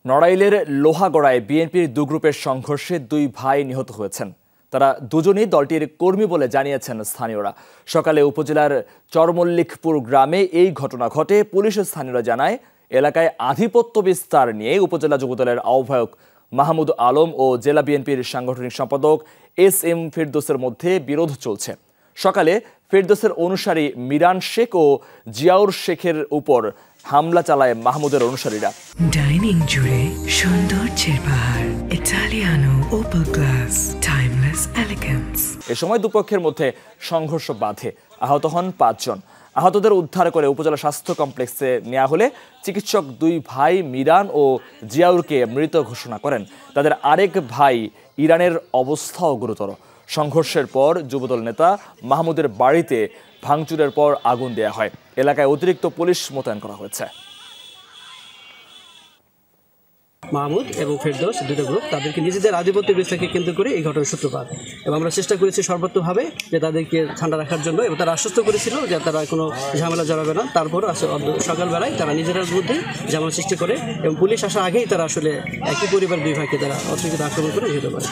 নড়াইলের লোহাগড়ায় বিএনপির দু গ্রুপের সংঘর্ষে দুই ভাই নিহত হয়েছেন। তারা দুজনেই দলটির কর্মী বলে জানিয়েছেন স্থানীয়রা। সকালে উপজেলার চরমল্লিকপুর গ্রামে এই ঘটনা ঘটে। পুলিশ স্থানীয়রা জানায়, এলাকায় আধিপত্য বিস্তার নিয়ে উপজেলা যুবদলের আহ্বায়ক মাহমুদ আলম ও জেলা বিএনপির সাংগঠনিক সম্পাদক এস.এম. ফেরদৌসের মধ্যে বিরোধ চলছে। সকালে ফেরদৌসের অনুসারী মিরান শেখ ও জিয়াউর শেখের উপর হামলা চালায় মাহমুদের অনুসারীরা। ডাইনিং জুড়ে সৌন্দর্যের পাহাড়, ইটালিয়ানো ওপেল গ্লাস, টাইমলেস এলিগেন্স। এ সময় দুপক্ষের মধ্যে সংঘর্ষ বাধে। আহত হন 5 জন। আহতদের উদ্ধার করে উপজেলা স্বাস্থ্য কমপ্লেক্সে নেওয়া হলে চিকিৎসক দুই ভাই মিরান ও জিয়াউরকে মৃত ঘোষণা করেন। তাদের আরেক ভাই ইরানের অবস্থাও গুরুতর। সংঘর্ষের পর যুবদল নেতা মাহমুদের বাড়িতে ভাঙচুরের পর আগুন দেয়া হয়। এলাকায় অতিরিক্ত পুলিশ মোতায়েন করা হয়েছে। মাহমুদ এবং ফেরদৌস দুটো গ্রুপ, তাদেরকে নিজেদের আধিপত্য বিস্তারকে কেন্দ্র করে এই ঘটনার সূত্রপাত, এবং আমরা চেষ্টা করেছি সর্বত্রভাবে যে তাদেরকে ঠান্ডা রাখার জন্য, এবং তারা আশ্বস্ত করেছিল যে তারা কোনো ঝামেলা জড়াবে না। তারপর সকালবেলায় তারা নিজেদের মধ্যে ঝামেলা সৃষ্টি করে, এবং পুলিশ আসার আগেই তারা আসলে একই পরিবার দুই ভাইকে তারা অতর্কিত আক্রমণ করে নিতে পারে।